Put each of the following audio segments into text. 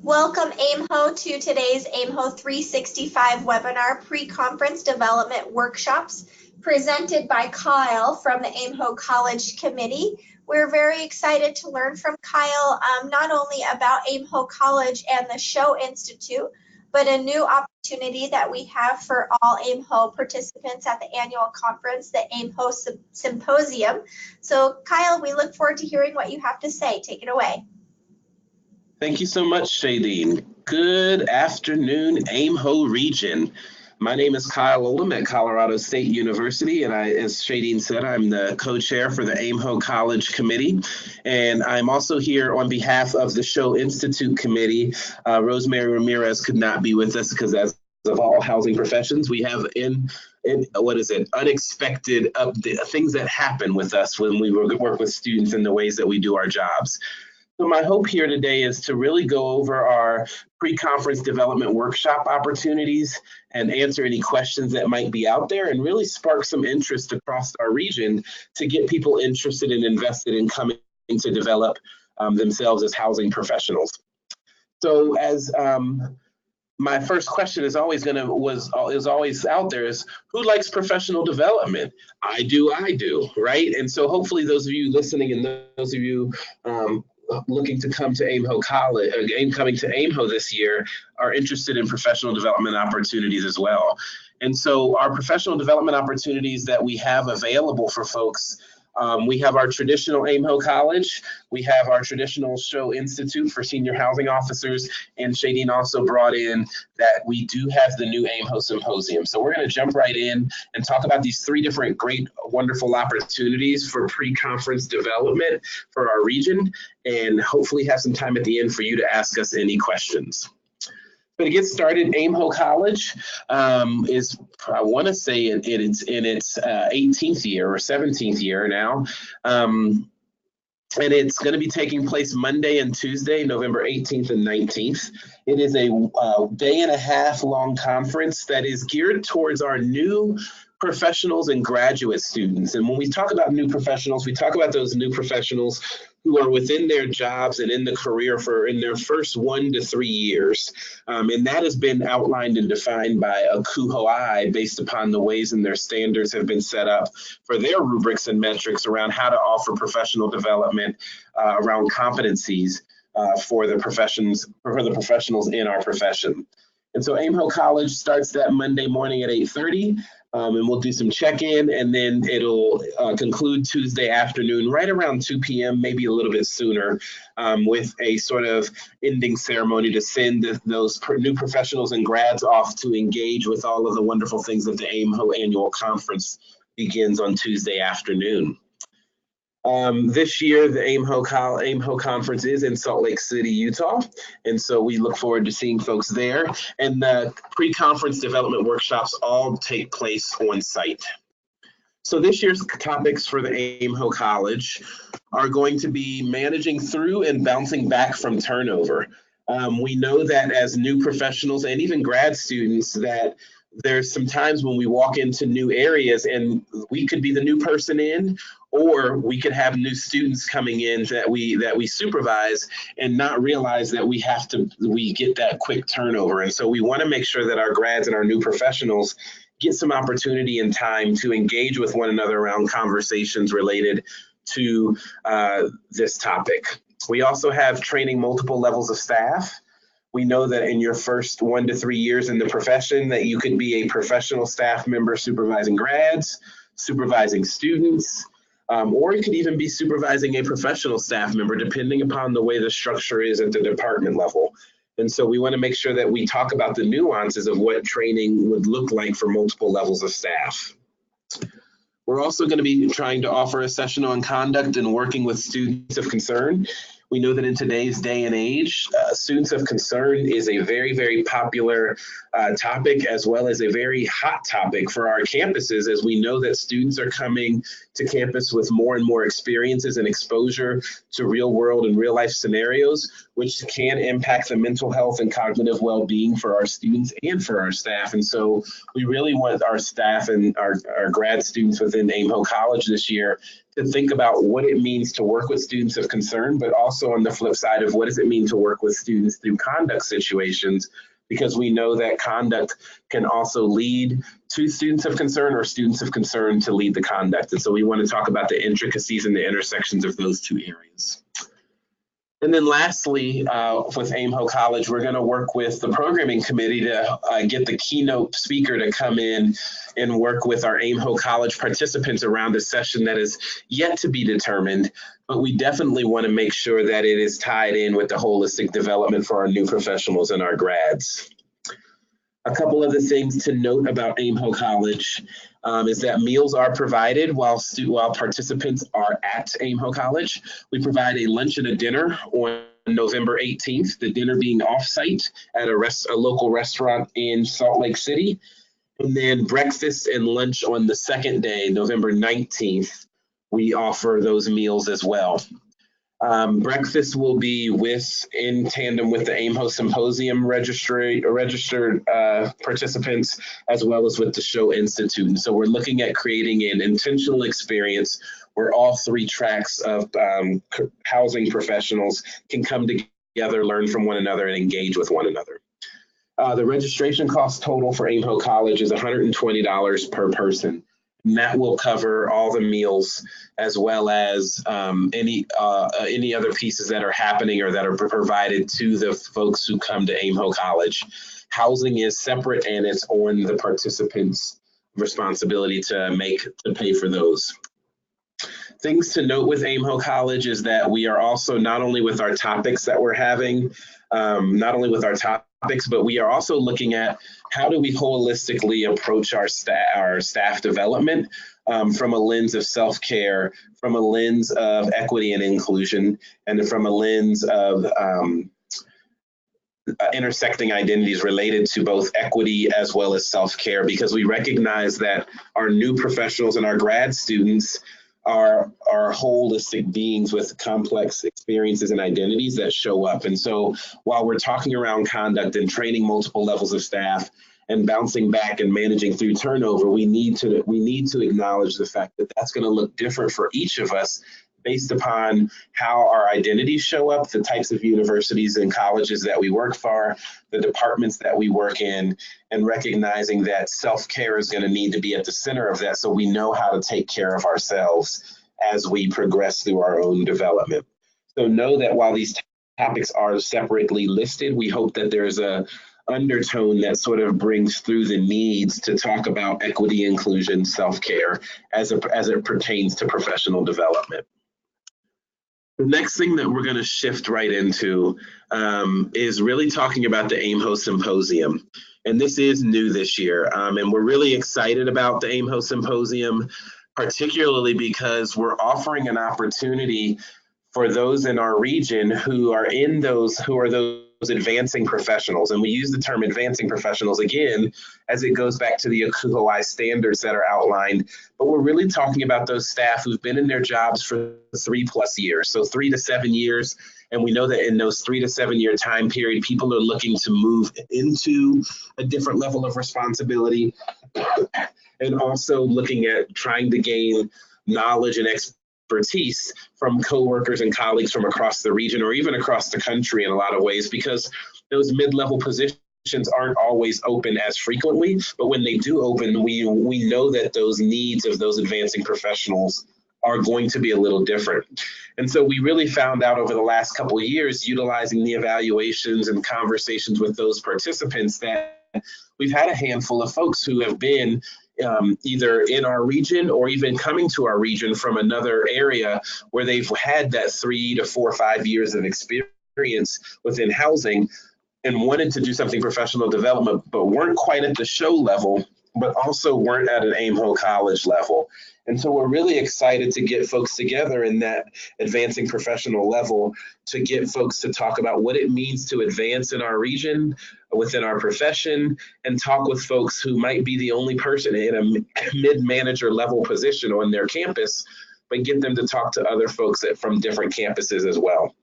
Welcome AIMHO to today's AIMHO 365 webinar pre-conference development workshops presented by Kyle from the AIMHO College Committee. We're very excited to learn from Kyle not only about AIMHO College and the Show Institute, but a new opportunity that we have for all AIMHO participants at the annual conference, the AIMHO Symposium. So Kyle, we look forward to hearing what you have to say. Take it away. Thank you so much, Shadeen. Good afternoon, AIMHO region. My name is Kyle Oldham at Colorado State University, and as Shadeen said, I'm the co-chair for the AIMHO College Committee, and I'm also here on behalf of the Show Institute Committee. Rosemary Ramirez could not be with us because, as of all housing professions, we have unexpected things that happen with us when we work with students in the ways that we do our jobs. So my hope here today is to really go over our pre-conference development workshop opportunities and answer any questions that might be out there and really spark some interest across our region to get people interested and invested in coming to develop themselves as housing professionals. So as my first question is always out there is, who likes professional development? I do, right? And so hopefully those of you listening and those of you looking to come to AIMHO College, coming to AIMHO this year, are interested in professional development opportunities as well. And so our professional development opportunities that we have available for folks, we have our traditional AIMHO College, we have our traditional Show Institute for senior housing officers, and Shadeen also brought in that we do have the new AIMHO Symposium. So we're going to jump right in and talk about these three different great, wonderful opportunities for pre-conference development for our region, and hopefully have some time at the end for you to ask us any questions. But to get started, AIMHO College is, I want to say, it's in its 18th year or 17th year now. And it's going to be taking place Monday and Tuesday, November 18th and 19th. It is a day and a half long conference that is geared towards our new professionals and graduate students. And when we talk about new professionals, we talk about those new professionals who are within their jobs and in the career in their first 1 to 3 years. And that has been outlined and defined by AIMHO based upon the ways and their standards have been set up for their rubrics and metrics around how to offer professional development around competencies for the professionals in our profession. And so AIMHO College starts that Monday morning at 8:30. And we'll do some check-in, and then it'll conclude Tuesday afternoon right around 2 p.m., maybe a little bit sooner, with a sort of ending ceremony to send those new professionals and grads off to engage with all of the wonderful things that the AIMHO annual conference begins on Tuesday afternoon. This year, the AIMHO conference is in Salt Lake City, Utah, and so we look forward to seeing folks there. And the pre-conference development workshops all take place on site. So this year's topics for the AIMHO College are going to be managing through and bouncing back from turnover. We know that as new professionals and even grad students that there's some times when we walk into new areas and we could be the new person in, or we could have new students coming in that we supervise and not realize that we get that quick turnover. And so we want to make sure that our grads and our new professionals get some opportunity and time to engage with one another around conversations related to this topic. We also have training multiple levels of staff. We know that in your first 1 to 3 years in the profession that you could be a professional staff member supervising grads, supervising students, or you could even be supervising a professional staff member depending upon the way the structure is at the department level. And so we want to make sure that we talk about the nuances of what training would look like for multiple levels of staff. We're also going to be trying to offer a session on conduct and working with students of concern. We know that in today's day and age, students of concern is a very, very popular topic, as well as a very hot topic for our campuses, as we know that students are coming to campus with more and more experiences and exposure to real world and real life scenarios, which can impact the mental health and cognitive well-being for our students and for our staff. And so we really want our staff and our grad students within AIMHO College this year to think about what it means to work with students of concern, but also on the flip side of what does it mean to work with students through conduct situations, because we know that conduct can also lead to students of concern or students of concern to lead the conduct. And so we want to talk about the intricacies and the intersections of those two areas. And then lastly, with AIMHO College, we're going to work with the programming committee to get the keynote speaker to come in and work with our AIMHO College participants around a session that is yet to be determined, but we definitely want to make sure that it is tied in with the holistic development for our new professionals and our grads. A couple of the things to note about AIMHO College is that meals are provided while participants are at AIMHO College. We provide a lunch and a dinner on November 18th, the dinner being off-site at a local restaurant in Salt Lake City. And then breakfast and lunch on the second day, November 19th, we offer those meals as well. Breakfast will be in tandem with the AIMHO Symposium registered participants, as well as with the Show Institute. And so we're looking at creating an intentional experience where all three tracks of housing professionals can come together, learn from one another, and engage with one another. The registration cost total for AIMHO College is $120 per person. And that will cover all the meals as well as any other pieces that are happening or that are provided to the folks who come to AIMHO College. Housing is separate and it's on the participants' responsibility to pay for those. Things to note with AIMHO College is that we are also not only with our topics that we're having, but we are also looking at how do we holistically approach our staff development from a lens of self-care, from a lens of equity and inclusion, and from a lens of intersecting identities related to both equity as well as self-care, because we recognize that our new professionals and our grad students are holistic beings with complex experiences and identities that show up. And so while we're talking around conduct and training multiple levels of staff and bouncing back and managing through turnover, we need to acknowledge the fact that that's going to look different for each of us based upon how our identities show up, the types of universities and colleges that we work for, the departments that we work in, and recognizing that self-care is going to need to be at the center of that so we know how to take care of ourselves as we progress through our own development. So know that while these topics are separately listed, we hope that there's a undertone that sort of brings through the needs to talk about equity, inclusion, self-care as it pertains to professional development. The next thing that we're going to shift right into is really talking about the AIMHO Symposium. And this is new this year. And we're really excited about the AIMHO Symposium, particularly because we're offering an opportunity for those in our region who are those advancing professionals. And we use the term advancing professionals again, as it goes back to the AACOI standards that are outlined. But we're really talking about those staff who've been in their jobs for 3+ years, so 3 to 7 years. And we know that in those 3 to 7 year time period, people are looking to move into a different level of responsibility and also looking at trying to gain knowledge and expertise from coworkers and colleagues from across the region or even across the country in a lot of ways, because those mid-level positions aren't always open as frequently, but when they do open, we know that those needs of those advancing professionals are going to be a little different. And so we really found out over the last couple of years, utilizing the evaluations and conversations with those participants, that we've had a handful of folks who have been either in our region or even coming to our region from another area where they've had that 3 to 4 or 5 years of experience within housing and wanted to do something professional development, but weren't quite at the show level, but also weren't at an AIMHO College level. And so we're really excited to get folks together in that advancing professional level to get folks to talk about what it means to advance in our region, within our profession, and talk with folks who might be the only person in a mid-manager level position on their campus, but get them to talk to other folks from different campuses as well.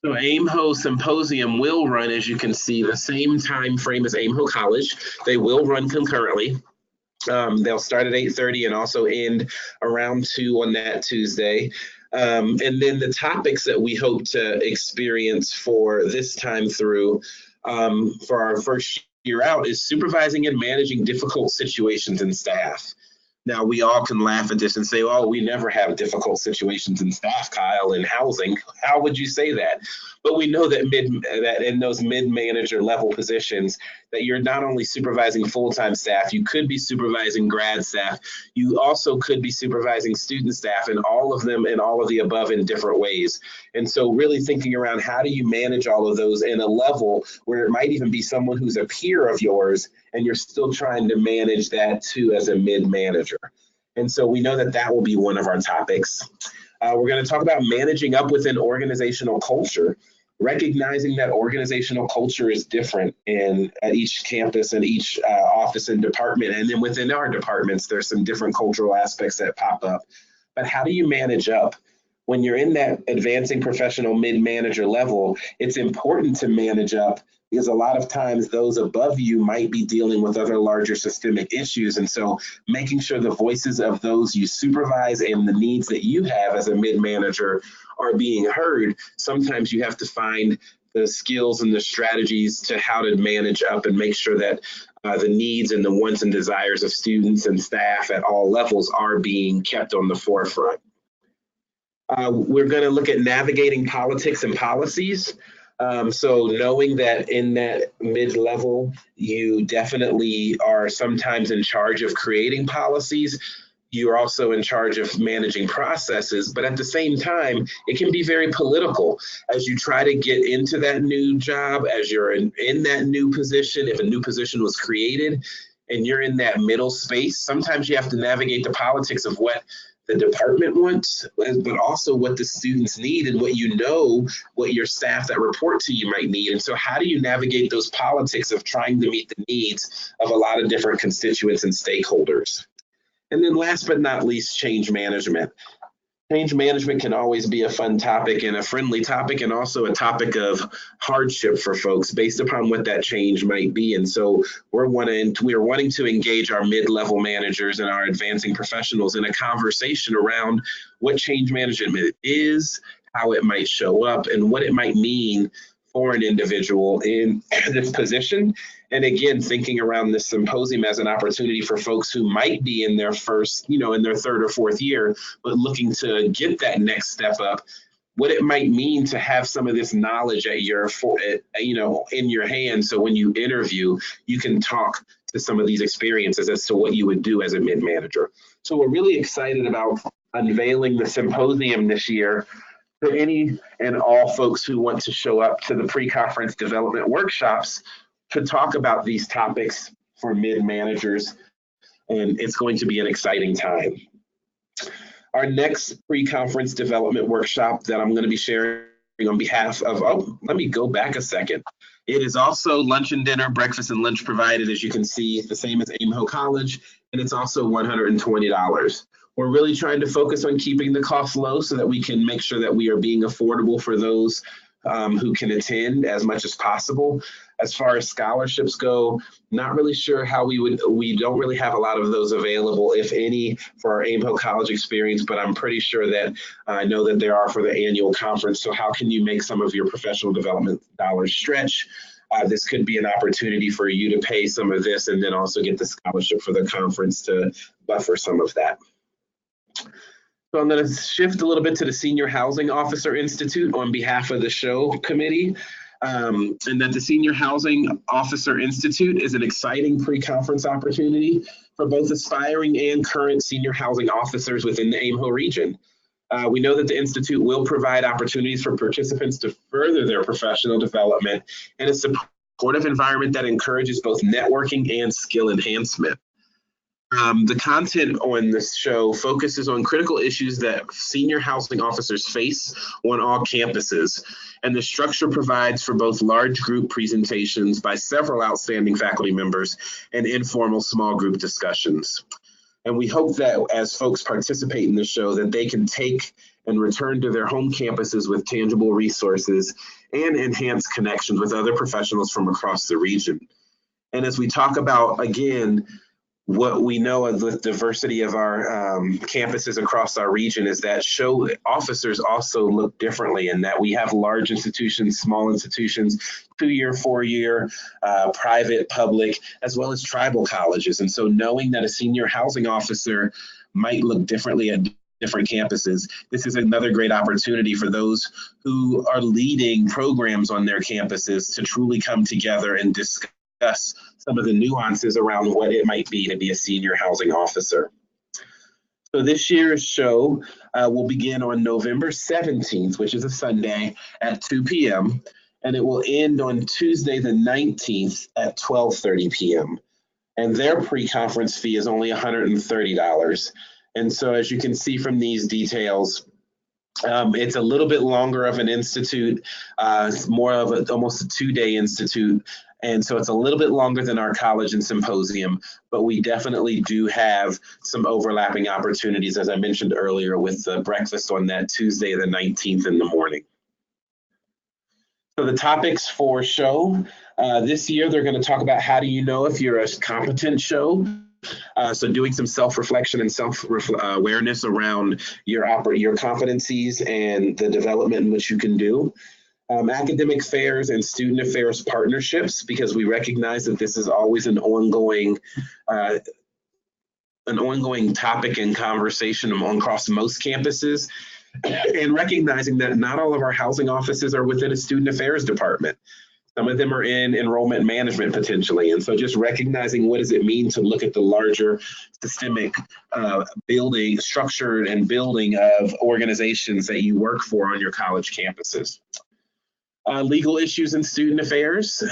So AIMHO Symposium will run, as you can see, the same time frame as AIMHO College. They will run concurrently. They'll start at 8:30 and also end around 2 on that Tuesday. And then the topics that we hope to experience for this time through for our first year out is supervising and managing difficult situations in staff. Now, we all can laugh at this and say, oh, we never have difficult situations in staff, Kyle, in housing. How would you say that? But we know that in those mid-manager level positions, that you're not only supervising full-time staff, you could be supervising grad staff. You also could be supervising student staff, and all of them and all of the above in different ways. And so really thinking around how do you manage all of those in a level where it might even be someone who's a peer of yours, and you're still trying to manage that too as a mid-manager. And so we know that that will be one of our topics. We're going to talk about managing up within organizational culture, recognizing that organizational culture is different at each campus and each office and department. And then within our departments, there's some different cultural aspects that pop up. But how do you manage up? When you're in that advancing professional mid-manager level, it's important to manage up because a lot of times those above you might be dealing with other larger systemic issues. And so making sure the voices of those you supervise and the needs that you have as a mid-manager are being heard, sometimes you have to find the skills and the strategies to how to manage up and make sure that the needs and the wants and desires of students and staff at all levels are being kept on the forefront. We're going to look at navigating politics and policies. So knowing that in that mid-level, you definitely are sometimes in charge of creating policies. You're also in charge of managing processes, but at the same time, it can be very political as you try to get into that new job, as you're in that new position. If a new position was created and you're in that middle space, sometimes you have to navigate the politics of what the department wants, but also what the students need and what what your staff that report to you might need. And so how do you navigate those politics of trying to meet the needs of a lot of different constituents and stakeholders? And then last but not least, change management. Change management can always be a fun topic and a friendly topic, and also a topic of hardship for folks based upon what that change might be. And so we're wanting to engage our mid-level managers and our advancing professionals in a conversation around what change management is, how it might show up, and what it might mean for an individual in this position. And again, thinking around this symposium as an opportunity for folks who might be in their first, in their third or fourth year, but looking to get that next step up, what it might mean to have some of this knowledge at in your hand. So when you interview, you can talk to some of these experiences as to what you would do as a mid-manager. So we're really excited about unveiling the symposium this year for any and all folks who want to show up to the pre-conference development workshops to talk about these topics for mid-managers, and it's going to be an exciting time. Our next pre-conference development workshop that I'm going to be sharing on behalf of, let me go back a second. It is also lunch and dinner, breakfast and lunch provided, as you can see, the same as AIMHO College, and it's also $120. We're really trying to focus on keeping the costs low so that we can make sure that we are being affordable for those who can attend as much as possible. As far as scholarships go, not really sure how we don't really have a lot of those available, if any, for our AIMHO College experience, but I'm pretty sure that I know that there are for the annual conference. So how can you make some of your professional development dollars stretch? This could be an opportunity for you to pay some of this and then also get the scholarship for the conference to buffer some of that. So I'm going to shift a little bit to the Senior Housing Officer Institute on behalf of the show committee. And that the Senior Housing Officer Institute is an exciting pre-conference opportunity for both aspiring and current senior housing officers within the AIMHO region. We know that the Institute will provide opportunities for participants to further their professional development in a supportive environment that encourages both networking and skill enhancement. The content on this show focuses on critical issues that senior housing officers face on all campuses, and the structure provides for both large group presentations by several outstanding faculty members and informal small group discussions. And we hope that as folks participate in the show, that they can take and return to their home campuses with tangible resources and enhance connections with other professionals from across the region. And as we talk about, again, what we know of the diversity of our campuses across our region is that show officers also look differently, in that we have large institutions, small institutions, 2-year, 4-year, private, public, as well as tribal colleges. And so knowing that a senior housing officer might look differently at different campuses, this is another great opportunity for those who are leading programs on their campuses to truly come together and discuss some of the nuances around what it might be to be a senior housing officer. So this year's show will begin on November 17th, which is a Sunday, at 2 p.m. and it will end on Tuesday the 19th at 12:30 p.m. And their pre-conference fee is only $130. And so as you can see from these details, it's a little bit longer of an institute. It's more of almost a 2-day institute. And so it's a little bit longer than our college and symposium, but we definitely do have some overlapping opportunities, as I mentioned earlier, with the breakfast on that Tuesday, the 19th in the morning. So the topics for show, this year, they're going to talk about how do you know if you're a competent show. So doing some self-reflection and self-awareness around your competencies and the development in which you can do. Academic fairs and student affairs partnerships, because we recognize that this is always an ongoing topic and conversation across most campuses, and recognizing that not all of our housing offices are within a student affairs department. Some of them are in enrollment management potentially. And so just recognizing what does it mean to look at the larger systemic building, structure and building of organizations that you work for on your college campuses. Legal issues and student affairs,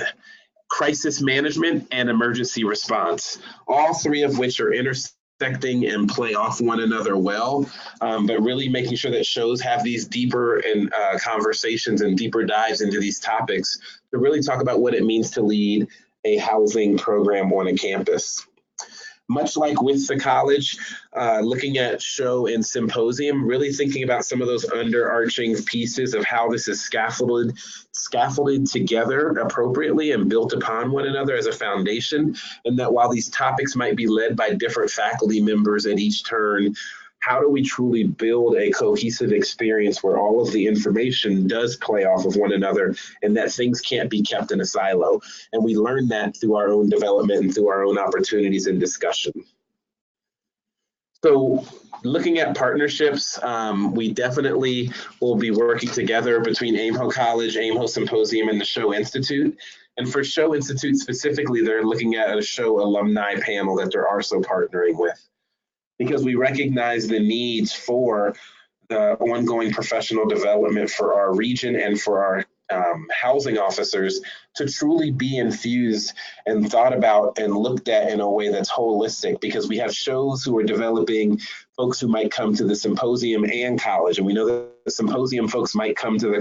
crisis management, and emergency response, all three of which are intersecting and play off one another well, but really making sure that shows have these deeper and conversations and deeper dives into these topics to really talk about what it means to lead a housing program on a campus. Much like with the college, looking at show and symposium, really thinking about some of those underarching pieces of how this is scaffolded together appropriately and built upon one another as a foundation. And that while these topics might be led by different faculty members at each turn, how do we truly build a cohesive experience where all of the information does play off of one another and that things can't be kept in a silo? And we learn that through our own development and through our own opportunities and discussion. So looking at partnerships, we definitely will be working together between AIMHO College, AIMHO Symposium, and the Show Institute. And for Show Institute specifically, they're looking at a Show alumni panel that they're also partnering with, because we recognize the needs for the ongoing professional development for our region and for our housing officers to truly be infused and thought about and looked at in a way that's holistic, because we have shows who are developing folks who might come to the symposium and college. And we know that the symposium folks might come to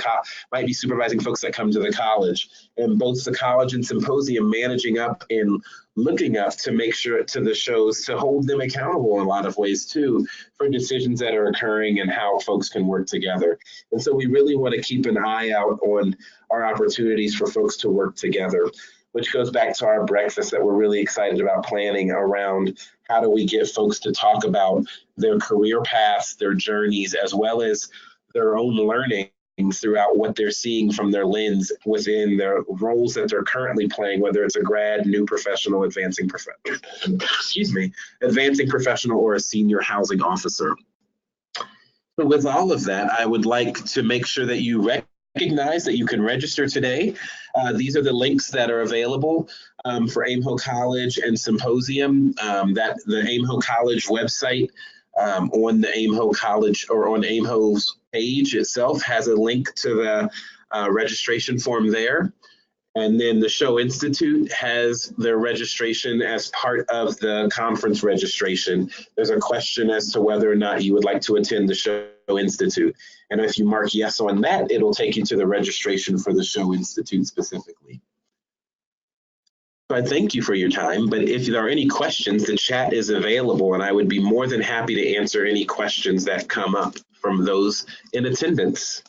might be supervising folks that come to the college, and both the college and symposium managing up and looking up to make sure to the shows to hold them accountable in a lot of ways too for decisions that are occurring and how folks can work together. And so we really want to keep an eye out on our opportunities for folks to work together, which goes back to our breakfast that we're really excited about planning around how do we get folks to talk about their career paths, their journeys, as well as their own learning throughout what they're seeing from their lens within their roles that they're currently playing, whether it's a grad, new professional, advancing professional, or a senior housing officer. So with all of that, I would like to make sure that you recognize that you can register today. These are the links that are available for AIMHO College and Symposium. That the AIMHO College website on the AIMHO College or on AIMHO's page itself has a link to the registration form there. And then the Show Institute has their registration as part of the conference registration. There's a question as to whether or not you would like to attend the Show Institute. And if you mark yes on that, it'll take you to the registration for the Show Institute specifically. So I thank you for your time, but if there are any questions, the chat is available and I would be more than happy to answer any questions that come up. from those in attendance.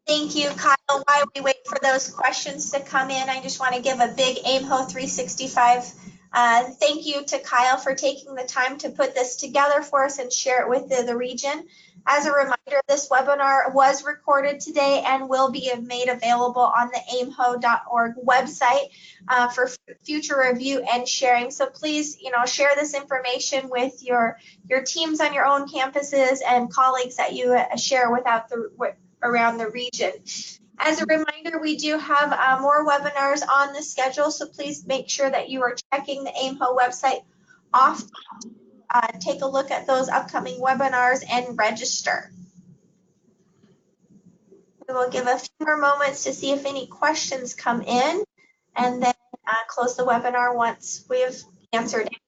Thank you, Kyle. While we wait for those questions to come in, I just want to give a big AIMHO 365 thank you to Kyle for taking the time to put this together for us and share it with the region. As a reminder, this webinar was recorded today and will be made available on the aimho.org website for future review and sharing. So please, share this information with your teams on your own campuses and colleagues that you share around the region. As a reminder, we do have more webinars on the schedule, so please make sure that you are checking the AIMHO website often. Take a look at those upcoming webinars and register. We will give a few more moments to see if any questions come in, and then close the webinar once we've answered it.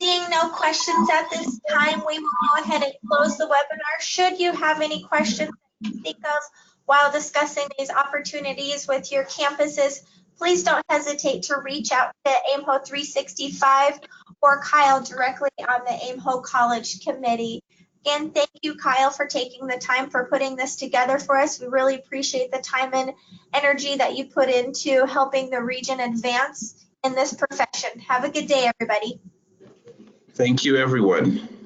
Seeing no questions at this time, we will go ahead and close the webinar. Should you have any questions that you think of while discussing these opportunities with your campuses, please don't hesitate to reach out to AIMHO 365 or Kyle directly on the AIMHO College Committee. Again, thank you, Kyle, for taking the time for putting this together for us. We really appreciate the time and energy that you put into helping the region advance in this profession. Have a good day, everybody. Thank you, everyone.